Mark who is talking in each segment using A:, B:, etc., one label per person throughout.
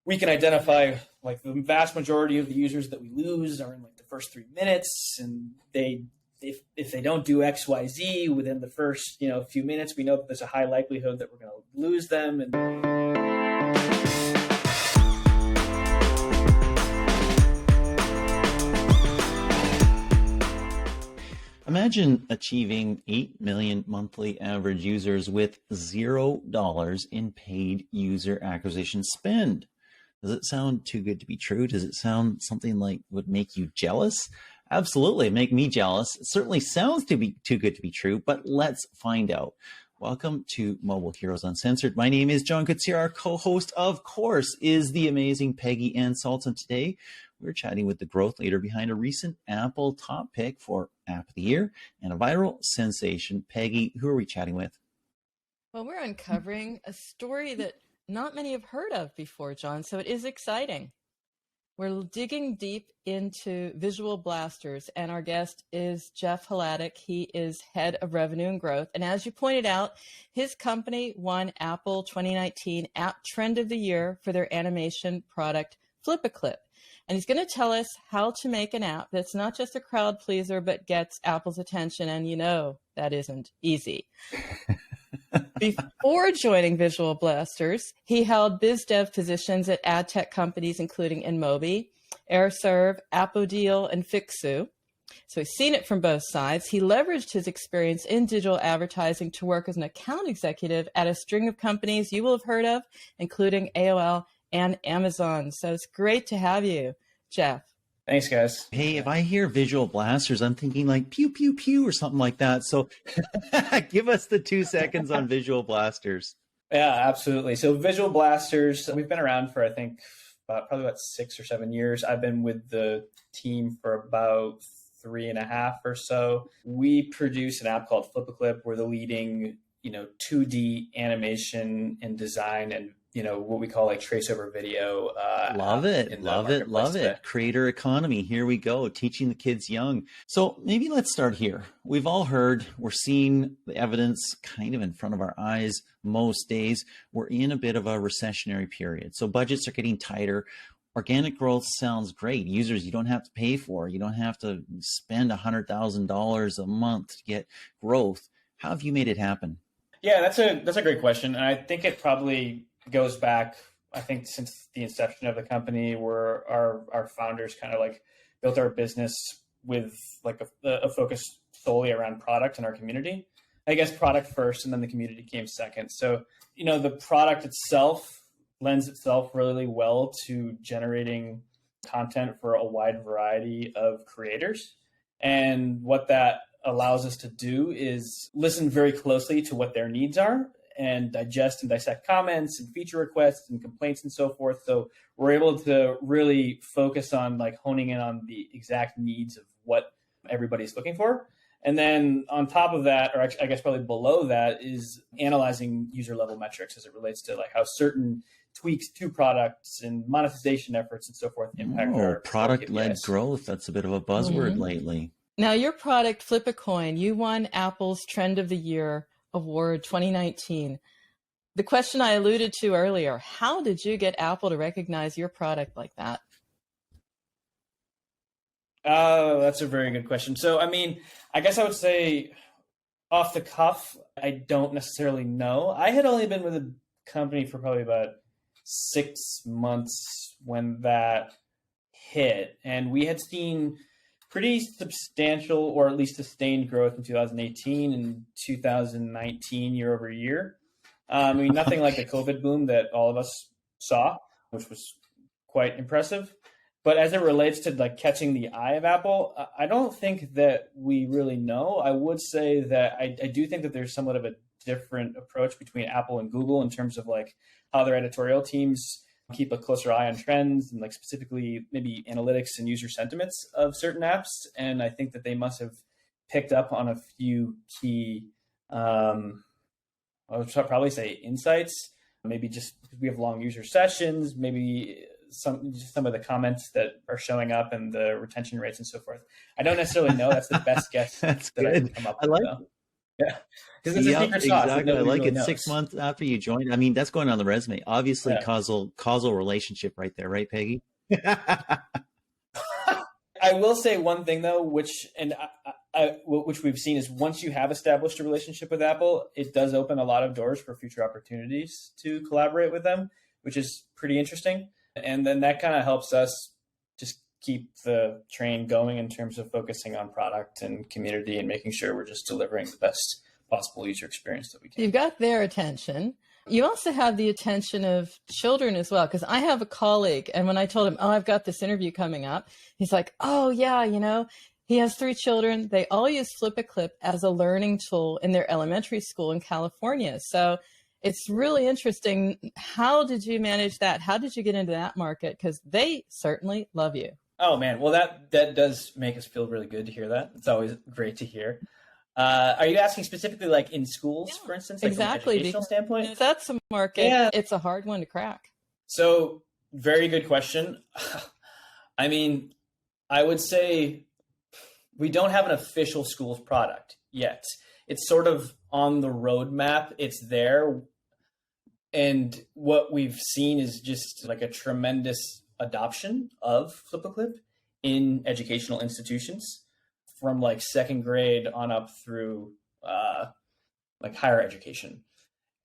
A: we can identify like the vast majority of the users that we lose are in like the first 3 minutes, and if they don't do XYZ within the first few minutes, we know that there's a high likelihood that we're going to lose them. And
B: imagine achieving 8 million monthly average users with $0 in paid user acquisition spend. Does it sound too good to be true? Does it sound something like would make you jealous? Absolutely, make me jealous. It certainly sounds to be too good to be true, but let's find out. Welcome to Mobile Heroes Uncensored. My name is John Koetsier. Our co-host, of course, is the amazing Peggy and Salz. And today we're chatting with the growth leader behind a recent Apple top pick for App of the Year and a viral sensation. Peggy, who are we chatting with?
C: Well, we're uncovering a story that not many have heard of before, John, so it is exciting. We're digging deep into visual blasters, and our guest is Geoff Hladik. He is head of revenue and growth. And as you pointed out, his company won Apple 2019 App Trend of the Year for their animation product, Flip-a-Clip. And he's going to tell us how to make an app that's not just a crowd pleaser, but gets Apple's attention. And you know that isn't easy. Before joining Visual Blasters, he held biz dev positions at ad tech companies including InMobi, AirServe, Appodeal, and Fixu. So he's seen it from both sides. He leveraged his experience in digital advertising to work as an account executive at a string of companies you will have heard of, including AOL and Amazon. So it's great to have you, Geoff.
A: Thanks, guys.
B: Hey, if I hear visual blasters, I'm thinking like pew, pew, pew or something like that. So give us the 2 seconds on visual blasters.
A: Yeah, absolutely. So visual blasters, we've been around for, I think, probably about 6 or 7 years. I've been with the team for about 3.5 or so. We produce an app called Flip-a-Clip. We're the leading, 2D animation and design and what we call like trace over video.
B: Love it. Creator economy. Here we go. Teaching the kids young. So maybe let's start here. We've all heard, we're seeing the evidence kind of in front of our eyes most days. We're in a bit of a recessionary period. So budgets are getting tighter. Organic growth sounds great. Users you don't have to pay for. You don't have to spend $100,000 a month to get growth. How have you made it happen?
A: Yeah, that's a great question. And I think it probably goes back, I think, since the inception of the company, where our founders kind of like built our business with like a focus solely around product and our community. I guess product first, and then the community came second. So, the product itself lends itself really well to generating content for a wide variety of creators. And what that allows us to do is listen very closely to what their needs are and digest and dissect comments and feature requests and complaints and so forth. So we're able to really focus on like honing in on the exact needs of what everybody's looking for. And then on top of that, or I guess probably below that, is analyzing user level metrics as it relates to like how certain tweaks to products and monetization efforts and so forth impact our
B: product-led growth. That's a bit of a buzzword lately.
C: Now, your product, Flip a Coin, you won Apple's Trend of the Year Award 2019. The question I alluded to earlier, how did you get Apple to recognize your product like that?
A: That's a very good question. So, I guess I would say off the cuff, I don't necessarily know. I had only been with the company for probably about 6 months when that hit. And we had seen pretty substantial, or at least sustained growth in 2018 and 2019 year over year. Nothing like the COVID boom that all of us saw, which was quite impressive. But as it relates to like catching the eye of Apple, I don't think that we really know. I would say that I do think that there's somewhat of a different approach between Apple and Google in terms of like how their editorial teams keep a closer eye on trends and like specifically maybe analytics and user sentiments of certain apps. And I think that they must have picked up on a few key, I would probably say insights, maybe just because we have long user sessions, maybe some of the comments that are showing up and the retention rates and so forth. I don't necessarily know. That's the best guess
B: That's
A: that
B: good.
A: I can come up with. Because it's a
B: Yep,
A: secret sauce that
B: exactly. I
A: nobody
B: like
A: really
B: it.
A: knows.
B: 6 months after you join. I mean, that's going on the resume. Obviously,
A: Yeah.
B: causal relationship right there, right, Peggy?
A: I will say one thing though, which we've seen is once you have established a relationship with Apple, it does open a lot of doors for future opportunities to collaborate with them, which is pretty interesting. And then that kind of helps us just keep the train going in terms of focusing on product and community and making sure we're just delivering the best possible user experience that we can.
C: You've got their attention. You also have the attention of children as well, because I have a colleague, and when I told him, oh, I've got this interview coming up, he's like, oh, yeah, he has 3 children. They all use Flip a Clip as a learning tool in their elementary school in California. So it's really interesting. How did you manage that? How did you get into that market? Because they certainly love you.
A: Oh, man. Well, that does make us feel really good to hear that. It's always great to hear. Are you asking specifically like in schools, for instance, like
C: exactly,
A: from an educational standpoint?
C: If that's a market,
A: Yeah.
C: It's a hard one to crack.
A: So very good question. I mean, I would say we don't have an official schools product yet. It's sort of on the roadmap. It's there. And what we've seen is just like a tremendous adoption of Flip a Clip in educational institutions, from like second grade on up through like higher education.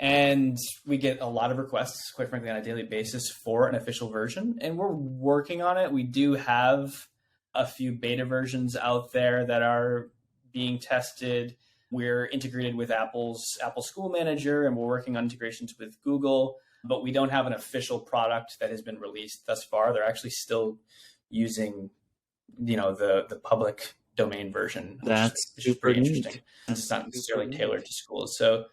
A: And we get a lot of requests, quite frankly, on a daily basis for an official version. And we're working on it. We do have a few beta versions out there that are being tested. We're integrated with Apple School Manager, and we're working on integrations with Google, but we don't have an official product that has been released thus far. They're actually still using, the public domain version.
B: That's
A: which is pretty interesting. It's not necessarily tailored to schools. So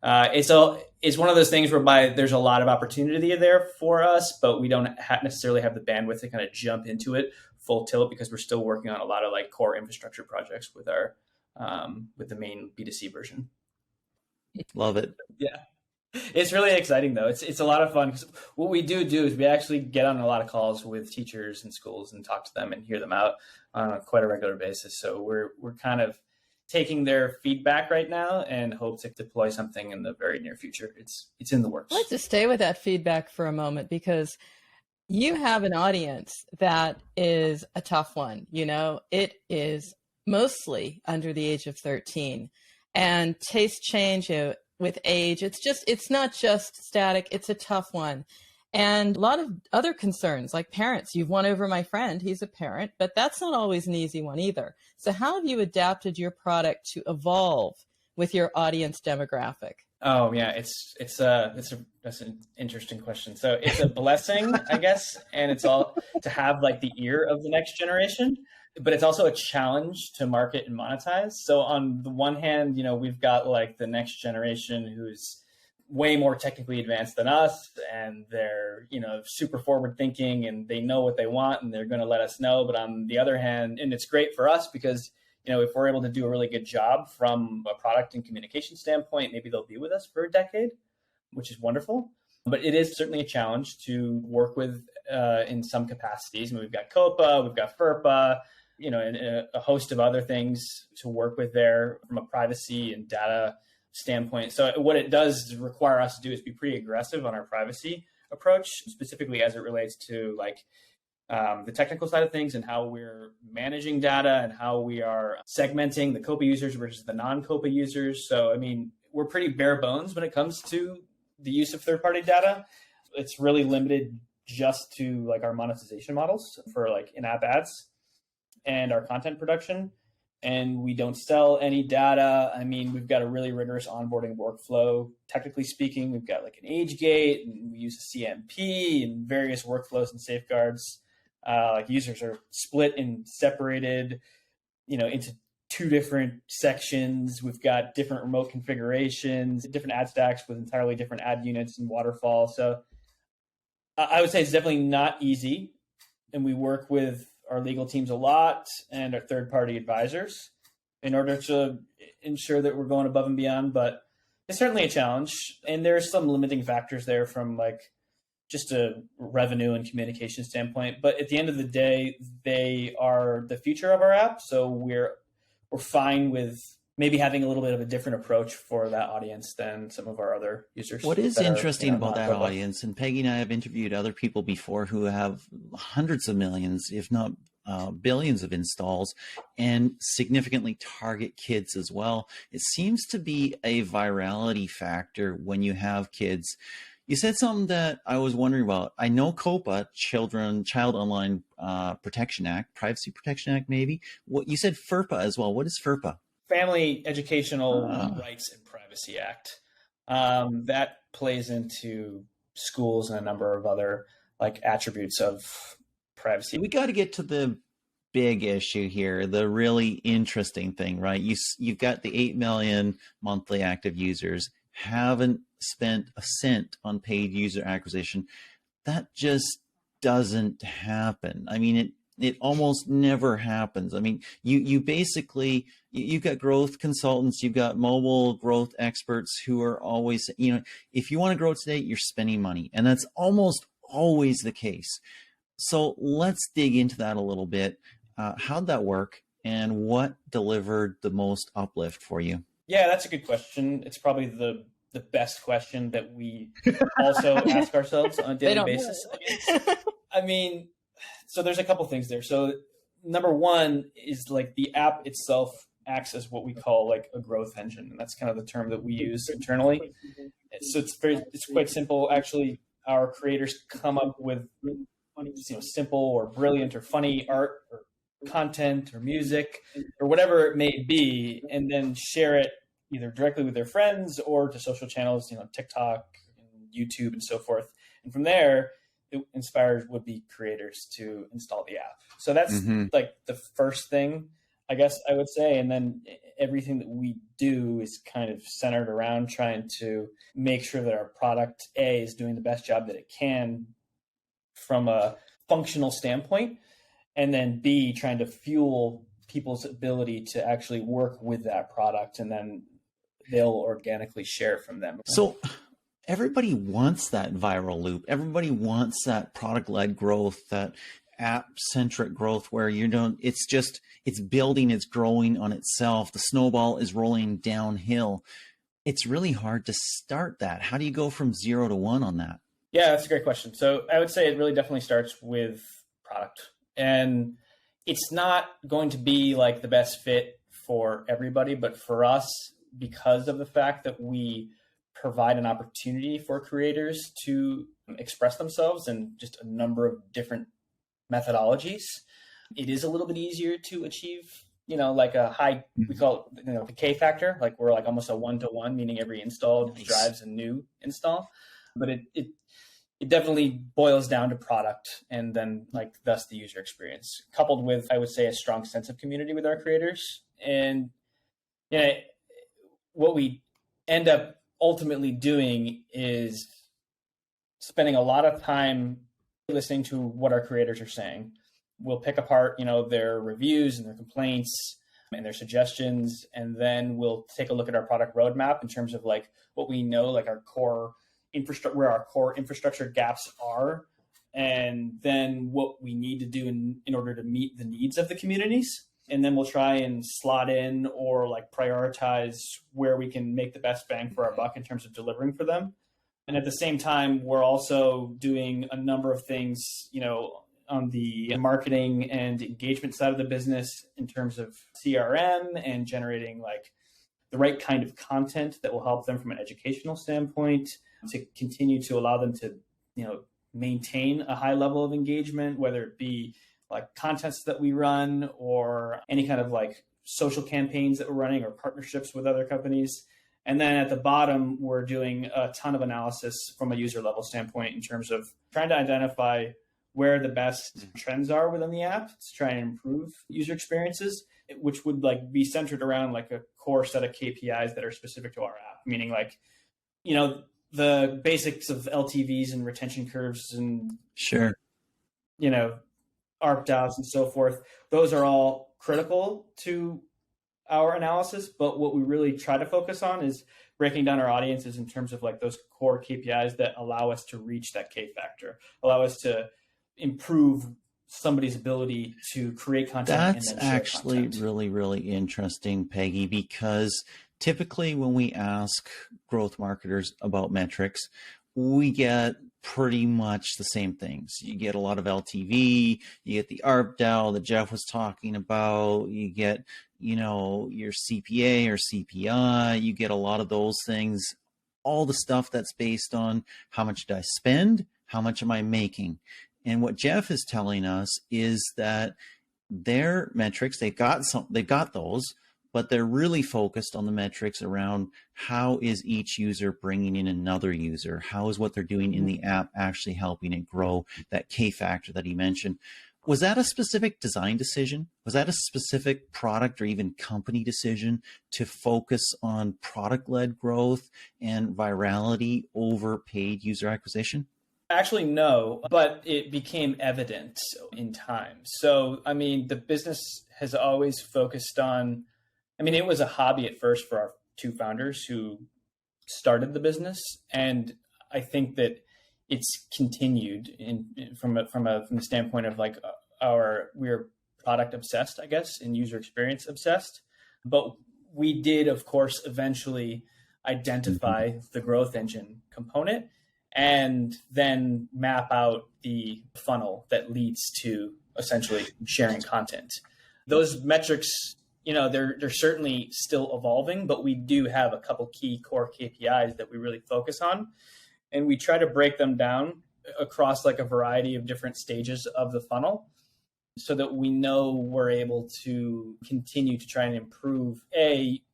A: it's one of those things whereby there's a lot of opportunity there for us, but we don't necessarily have the bandwidth to kind of jump into it full tilt, because we're still working on a lot of like core infrastructure projects with our with the main B2C version.
B: Love it.
A: Yeah. It's really exciting though. It's a lot of fun, because what we do is we actually get on a lot of calls with teachers and schools and talk to them and hear them out on quite a regular basis. So we're kind of taking their feedback right now and hope to deploy something in the very near future. It's in the works.
C: I'd like to stay with that feedback for a moment, because you have an audience that is a tough one. It is mostly under the age of 13, and tastes change with age. It's not just static. It's a tough one. And a lot of other concerns, like parents. You've won over my friend. He's a parent, but that's not always an easy one either. So how have you adapted your product to evolve with your audience demographic?
A: Oh yeah, that's an interesting question. So it's a blessing, I guess, and it's all to have like the ear of the next generation, but it's also a challenge to market and monetize. So on the one hand, we've got like the next generation who's way more technically advanced than us, and they're, super forward thinking, and they know what they want, and they're going to let us know. But on the other hand, and it's great for us because, if we're able to do a really good job from a product and communication standpoint, maybe they'll be with us for a decade, which is wonderful. But it is certainly a challenge to work with in some capacities. I mean, we've got COPA, we've got FERPA, and a host of other things to work with there from a privacy and data standpoint. So what it does require us to do is be pretty aggressive on our privacy approach, specifically as it relates to like the technical side of things and how we're managing data and how we are segmenting the COPA users versus the non-COPA users. So, I mean, we're pretty bare bones when it comes to the use of third-party data. It's really limited just to like our monetization models for like in-app ads and our content production. And we don't sell any data. I mean, we've got a really rigorous onboarding workflow. Technically speaking, we've got like an age gate, and we use a CMP and various workflows and safeguards. Like users are split and separated, into 2 different sections. We've got different remote configurations, different ad stacks with entirely different ad units and waterfall. So I would say it's definitely not easy. And we work with our legal teams a lot and our third-party advisors in order to ensure that we're going above and beyond. But it's certainly a challenge. And there's some limiting factors there from like just a revenue and communication standpoint. But at the end of the day, they are the future of our app. So we're fine with maybe having a little bit of a different approach for that audience than some of our other users.
B: What is
A: that are,
B: interesting about
A: not
B: that
A: Copa.
B: audience, and Peggy and I have interviewed other people before who have hundreds of millions, if not billions of installs, and significantly target kids as well. It seems to be a virality factor when you have kids. You said something that I was wondering about. I know COPA, Child Online Protection Act, Privacy Protection Act, maybe. What you said FERPA as well. What is FERPA?
A: Family Educational Rights and Privacy Act. That plays into schools and a number of other like attributes of privacy.
B: We got to get to the big issue here, the really interesting thing, right? You've got the 8 million monthly active users, haven't spent a cent on paid user acquisition. That just doesn't happen. I mean, it almost never happens. I mean, you've got growth consultants, you've got mobile growth experts who are always, if you want to grow today, you're spending money. And that's almost always the case. So let's dig into that a little bit. How'd that work, and what delivered the most uplift for you?
A: Yeah, that's a good question. It's probably the best question that we also ask ourselves on a daily basis. I mean, so there's a couple things there. So number one is like the app itself acts as what we call like a growth engine. And that's kind of the term that we use internally. So it's quite simple. Actually, our creators come up with simple or brilliant or funny art or content or music or whatever it may be, and then share it either directly with their friends or to social channels, TikTok and YouTube and so forth. And from there, it inspires would-be creators to install the app. So that's like the first thing, I guess I would say. And then everything that we do is kind of centered around trying to make sure that our product, A, is doing the best job that it can from a functional standpoint, and then B, trying to fuel people's ability to actually work with that product, and then they'll organically share from them.
B: So everybody wants that viral loop. Everybody wants that product-led growth, that app-centric growth where it's building, it's growing on itself. The snowball is rolling downhill. It's really hard to start that. How do you go from 0 to 1 on that?
A: Yeah, that's a great question. So I would say it really definitely starts with product. And it's not going to be like the best fit for everybody, but for us, because of the fact that we provide an opportunity for creators to express themselves in just a number of different methodologies, it is a little bit easier to achieve, like a high, we call it, the K factor, like we're like almost a 1-to-1, meaning every install drives a new install. But it definitely boils down to product and then like thus the user experience, coupled with, I would say, a strong sense of community with our creators. And what we end up ultimately doing is spending a lot of time listening to what our creators are saying. We'll pick apart, their reviews and their complaints and their suggestions, and then we'll take a look at our product roadmap in terms of like what we know, like our core infrastructure, where our core infrastructure gaps are, and then what we need to do in order to meet the needs of the communities. And then we'll try and slot in or like prioritize where we can make the best bang for our buck in terms of delivering for them. And at the same time, we're also doing a number of things, on the marketing and engagement side of the business in terms of CRM and generating like the right kind of content that will help them from an educational standpoint to continue to allow them to, maintain a high level of engagement, whether it be like contests that we run or any kind of like social campaigns that we're running or partnerships with other companies. And then at the bottom, we're doing a ton of analysis from a user level standpoint in terms of trying to identify where the best trends are within the app to try and improve user experiences, which would like be centered around like a core set of KPIs that are specific to our app, meaning like, the basics of LTVs and retention curves and
B: sure,
A: ARPDAUs and so forth. Those are all critical to our analysis, but what we really try to focus on is breaking down our audiences in terms of like those core KPIs that allow us to reach that K factor, allow us to improve somebody's ability to create content.
B: That's
A: and then share
B: actually
A: content.
B: really, really interesting, Peggy, because typically when we ask growth marketers about metrics, we get pretty much the same things. You get a lot of LTV, you get the ARPDAU that Geoff was talking about, you get, your CPA or CPI, you get a lot of those things, all the stuff that's based on how much did I spend, how much am I making? And what Geoff is telling us is that their metrics, they've got those, but they're really focused on the metrics around how is each user bringing in another user? How is what they're doing in the app actually helping it grow, that K factor that he mentioned? Was that a specific design decision? Was that a specific product or even company decision to focus on product-led growth and virality over paid user acquisition?
A: Actually, no, but it became evident in time. So, I mean, the business has always focused on, it was a hobby at first for our two founders who started the business. And I think that it's continued from the standpoint of like we're product obsessed, I guess, and user experience obsessed. But we did, of course, eventually identify the growth engine component and then map out the funnel that leads to essentially sharing content. Those metrics, they're certainly still evolving, but we do have a couple key core KPIs that we really focus on. And we try to break them down across like a variety of different stages of the funnel so that we know we're able to continue to try and improve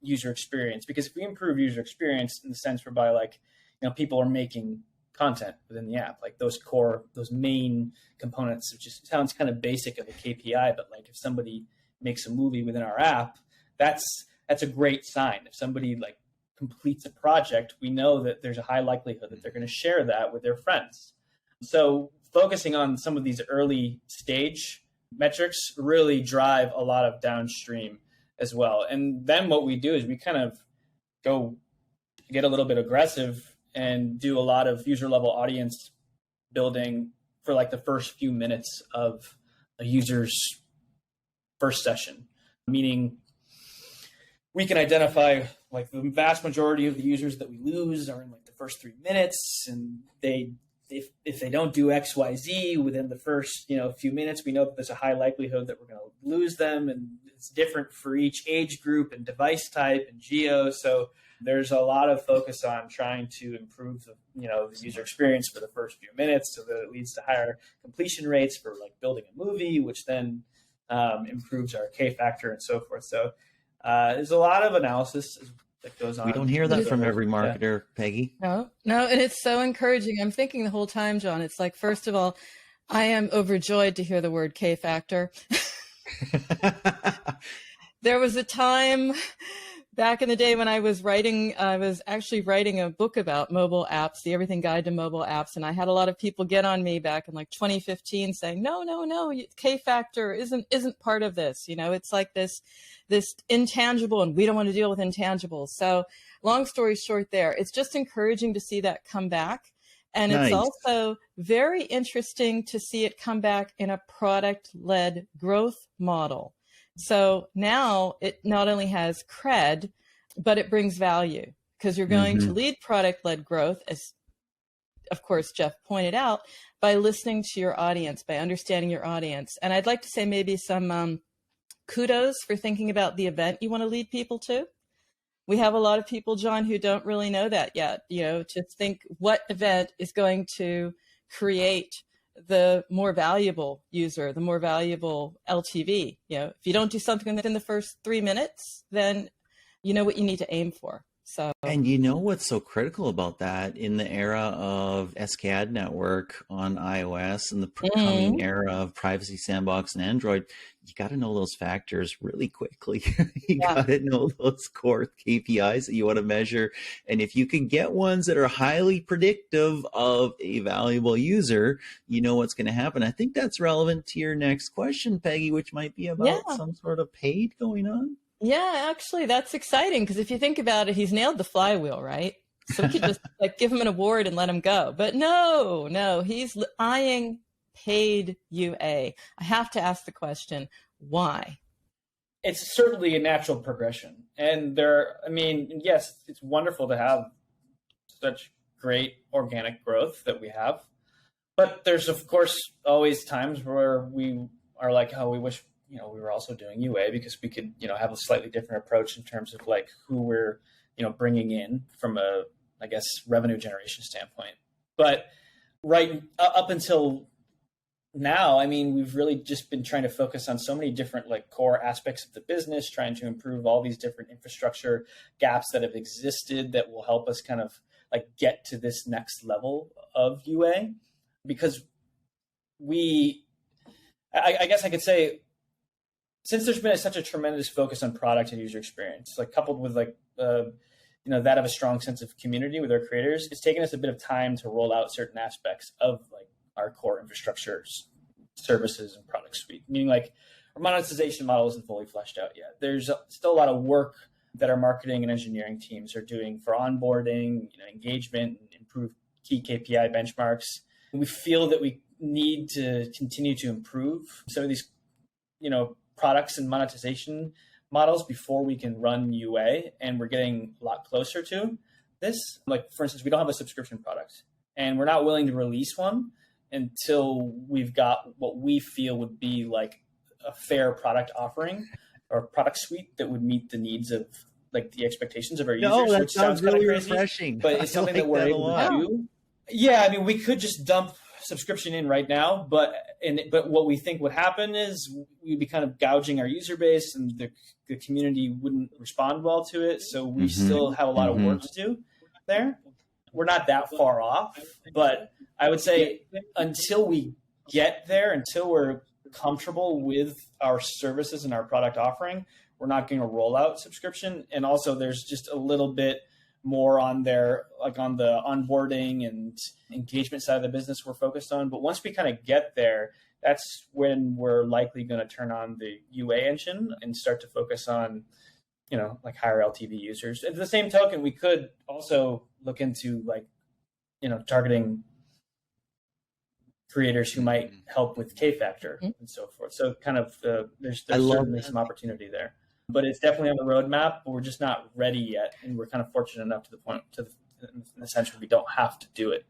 A: user experience. Because if we improve user experience in the sense whereby like, people are making content within the app, like those main components, which just sounds kind of basic of a KPI, but like if somebody makes a movie within our app, that's a great sign. If somebody like completes a project, we know that there's a high likelihood that they're going to share that with their friends. So focusing on some of these early stage metrics really drive a lot of downstream as well. And then what we do is we kind of go get a little bit aggressive and do a lot of user level audience building for like the first few minutes of a user's first session, meaning we can identify like the vast majority of the users that we lose are in like the first 3 minutes, and if they don't do XYZ within the first few minutes, we know that there's a high likelihood that we're going to lose them, and it's different for each age group and device type and geo. So there's a lot of focus on trying to improve the user experience for the first few minutes so that it leads to higher completion rates for like building a movie, which then improves our K factor and so forth. So there's a lot of analysis that goes on.
B: We don't hear that from every marketer, Peggy.
C: No, and it's so encouraging. I'm thinking the whole time, John, it's like, first of all, I am overjoyed to hear the word K factor. There was a time back in the day when I was actually writing a book about mobile apps, the Everything Guide to Mobile Apps. And I had a lot of people get on me back in like 2015 saying, no, K factor isn't part of this. It's like this intangible, and we don't want to deal with intangibles. So long story short there, it's just encouraging to see that come back. And
B: Nice.
C: It's also very interesting to see it come back in a product-led growth model. So now it not only has cred, but it brings value because you're going to lead product-led growth, as of course Geoff pointed out, by listening to your audience, by understanding your audience. And I'd like to say maybe some kudos for thinking about the event you want to lead people to. We have a lot of people, John, who don't really know that yet, to think what event is going to create the more valuable user, the more valuable LTV. If you don't do something within the first 3 minutes, then you know what you need to aim for. So,
B: and what's so critical about that in the era of SKAD network on iOS and the coming era of Privacy Sandbox and Android, you got to know those factors really quickly. You got to know those core KPIs that you want to measure. And if you can get ones that are highly predictive of a valuable user, you know what's going to happen. I think that's relevant to your next question, Peggy, which might be about some sort of paid going on.
C: Yeah, actually, that's exciting because if you think about it, he's nailed the flywheel, right? So we could just like give him an award and let him go. But no, he's eyeing paid UA. I have to ask the question, why?
A: It's certainly a natural progression. And yes, it's wonderful to have such great organic growth that we have. But there's, of course, always times where we are like, oh, we wish, we were also doing UA, because we could, have a slightly different approach in terms of like who we're, bringing in from a, I guess, revenue generation standpoint. But right up until now, we've really just been trying to focus on so many different like core aspects of the business, trying to improve all these different infrastructure gaps that have existed that will help us kind of like get to this next level of UA. Because I guess I could say, since there's been such a tremendous focus on product and user experience, like coupled with like, that of a strong sense of community with our creators, it's taken us a bit of time to roll out certain aspects of like our core infrastructure services and product suite, meaning like our monetization model isn't fully fleshed out yet. There's still a lot of work that our marketing and engineering teams are doing for onboarding, engagement, and improve key KPI benchmarks. And we feel that we need to continue to improve some of these, products and monetization models before we can run UA. And we're getting a lot closer to this. Like, for instance, we don't have a subscription product, and we're not willing to release one until we've got what we feel would be like a fair product offering or product suite that would meet the needs of like the expectations of our users.
B: That
A: which sounds
B: really
A: kind of crazy,
B: refreshing.
A: but it's something that we're able to do. Yeah, we could just dump subscription in right now, but what we think would happen is we'd be kind of gouging our user base, and the community wouldn't respond well to it. So we still have a lot of work to do there. We're not that far off, but I would say until we get there, until we're comfortable with our services and our product offering, we're not going to roll out subscription. And also there's just a little bit more on there, like on the onboarding and engagement side of the business we're focused on. But once we kind of get there, that's when we're likely going to turn on the UA engine and start to focus on, like higher LTV users. At the same token, we could also look into like, targeting creators who might help with K factor and so forth. So kind of there's certainly some opportunity there. But it's definitely on the roadmap, but we're just not ready yet. And we're kind of fortunate enough in the sense where we don't have to do it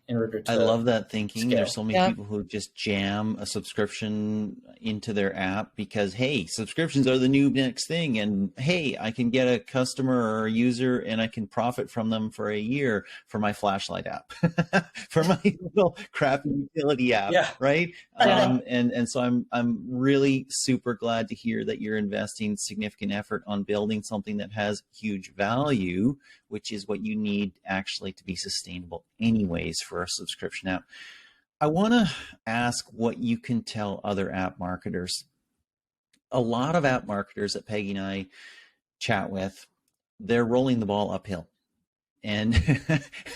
A: in order to
B: I love that thinking.
A: scale.
B: There's so many people who just jam a subscription into their app because, hey, subscriptions are the new next thing. And hey, I can get a customer or a user and I can profit from them for a year for my flashlight app, for my little crappy utility app, right? And so I'm really super glad to hear that you're investing significant effort on building something that has huge value, which is what you need actually to be sustainable anyways for a subscription app. I want to ask what you can tell other app marketers. A lot of app marketers that Peggy and I chat with, they're rolling the ball uphill. And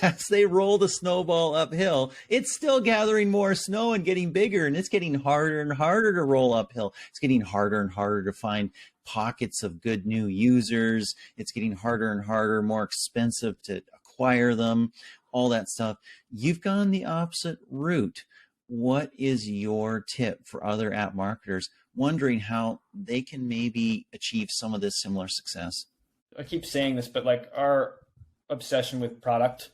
B: as they roll the snowball uphill, it's still gathering more snow and getting bigger, and it's getting harder and harder to roll uphill. It's getting harder and harder to find pockets of good new users. It's getting harder and harder, more expensive to acquire them, all that stuff. You've gone the opposite route. What is your tip for other app marketers wondering how they can maybe achieve some of this similar success?
A: I keep saying this, but like our obsession with product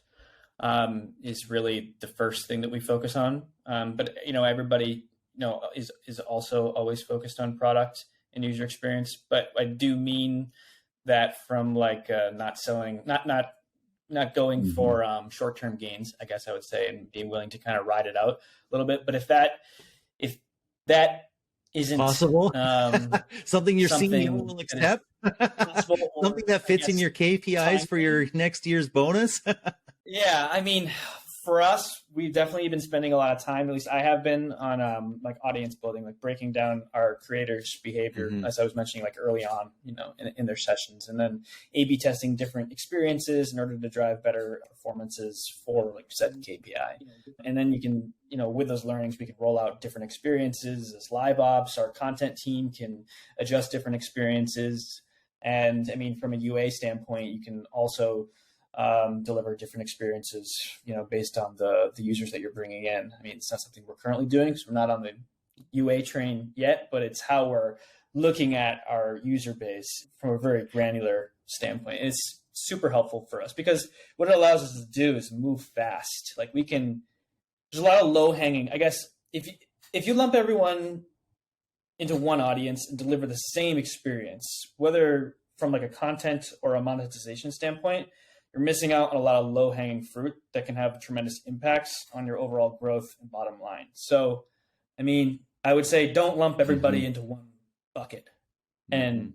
A: is really the first thing that we focus on. But everybody is also always focused on product and user experience. But I do mean that from like not selling, not going for short-term gains, I guess I would say, and being willing to kind of ride it out a little bit. But if that isn't
B: possible, something you're seeing you will accept, something that fits in your KPIs for your next year's bonus.
A: Yeah, I mean, for us, we've definitely been spending a lot of time, at least I have been, on like audience building, like breaking down our creators' behavior, as I was mentioning, like early on, in their sessions, and then A/B testing different experiences in order to drive better performances for like said KPI. And then you can, with those learnings, we can roll out different experiences as live ops. Our content team can adjust different experiences. And I mean, from a UA standpoint, you can also deliver different experiences, based on the users that you're bringing in. I mean, it's not something we're currently doing because we're not on the UA train yet, but it's how we're looking at our user base from a very granular standpoint. It's super helpful for us because what it allows us to do is move fast. Like there's a lot of low hanging, I guess, if you lump everyone into one audience and deliver the same experience, whether from like a content or a monetization standpoint, you're missing out on a lot of low hanging fruit that can have tremendous impacts on your overall growth and bottom line. So, I mean, I would say don't lump everybody into one bucket and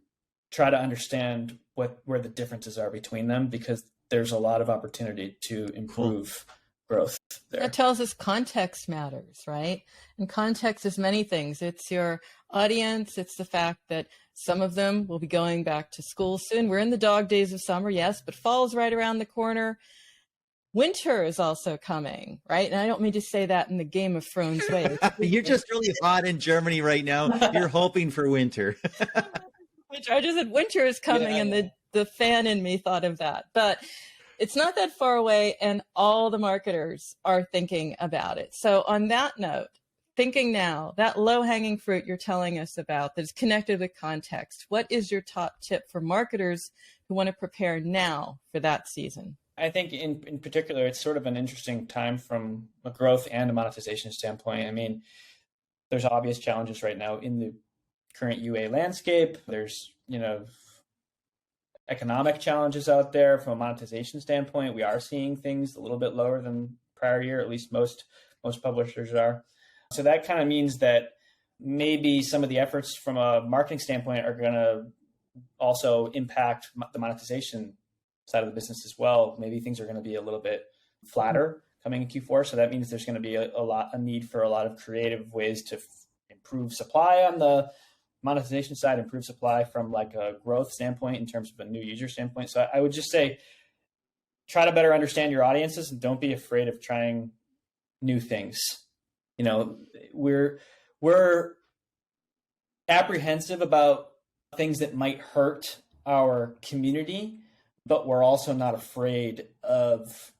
A: try to understand where the differences are between them, because there's a lot of opportunity to improve growth there.
C: That tells us context matters, right? And context is many things. It's your audience. It's the fact that some of them will be going back to school soon. We're in the dog days of summer, yes, but fall's right around the corner. Winter is also coming, right? And I don't mean to say that in the Game of Thrones way.
B: You're just really hot in Germany right now. You're hoping for winter.
C: I just said winter is coming, and the fan in me thought of that. But it's not that far away, and all the marketers are thinking about it. So on that note, thinking now, that low-hanging fruit you're telling us about that is connected with context, what is your top tip for marketers who want to prepare now for that season?
A: I think in particular, it's sort of an interesting time from a growth and a monetization standpoint. I mean, there's obvious challenges right now in the current UA landscape. There's, economic challenges out there from a monetization standpoint. We are seeing things a little bit lower than prior year, at least most publishers are. So that kind of means that maybe some of the efforts from a marketing standpoint are going to also impact the monetization side of the business as well. Maybe things are going to be a little bit flatter coming in Q4. So that means there's going to be a need for a lot of creative ways to improve supply on the monetization side, improve supply from like a growth standpoint in terms of a new user standpoint. So I would just say, try to better understand your audiences and don't be afraid of trying new things. We're apprehensive about things that might hurt our community, but we're also not afraid of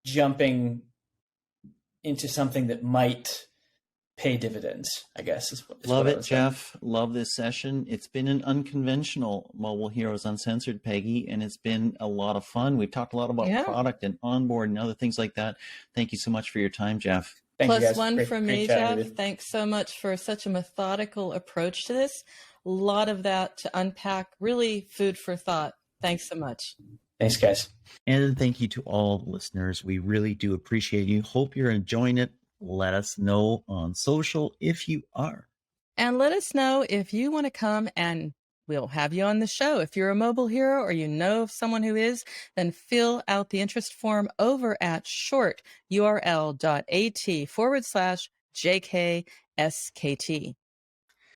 A: jumping into something that might pay dividends, I guess.
B: Love it, Geoff. Love this session. It's been an unconventional Mobile Heroes Uncensored, Peggy, and it's been a lot of fun. We've talked a lot about product and onboard and other things like that. Thank you so much for your time, Geoff.
A: Thank you, guys.
C: Plus one from me, Geoff.
A: you.
C: Thanks so much for such a methodical approach to this. A lot of that to unpack, really food for thought. Thanks so much.
A: Thanks, guys.
B: And thank you to all listeners. We really do appreciate you. Hope you're enjoying it. Let us know on social if you are.
C: And let us know if you want to come and we'll have you on the show. If you're a mobile hero or you know of someone who is, then fill out the interest form over at shorturl.at/JKSKT.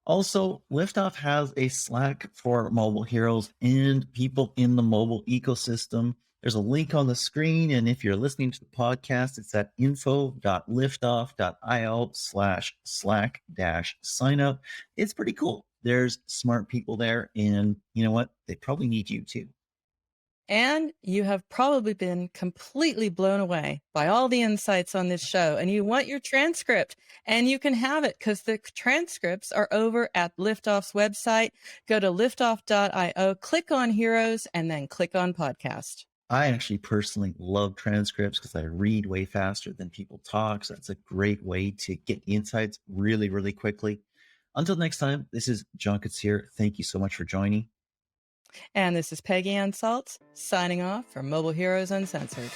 B: Also, Liftoff has a Slack for mobile heroes and people in the mobile ecosystem. There's a link on the screen, and if you're listening to the podcast, it's at info.liftoff.io/Slack-signup. It's pretty cool. There's smart people there, and you know what? They probably need you too.
C: And you have probably been completely blown away by all the insights on this show, and you want your transcript, and you can have it because the transcripts are over at Liftoff's website. Go to liftoff.io, click on Heroes, and then click on Podcast.
B: I actually personally love transcripts because I read way faster than people talk. So that's a great way to get insights really, really quickly. Until next time, this is John Koetsier. Thank you so much for joining.
C: And this is Peggy and Salz signing off for Mobile Heroes Uncensored.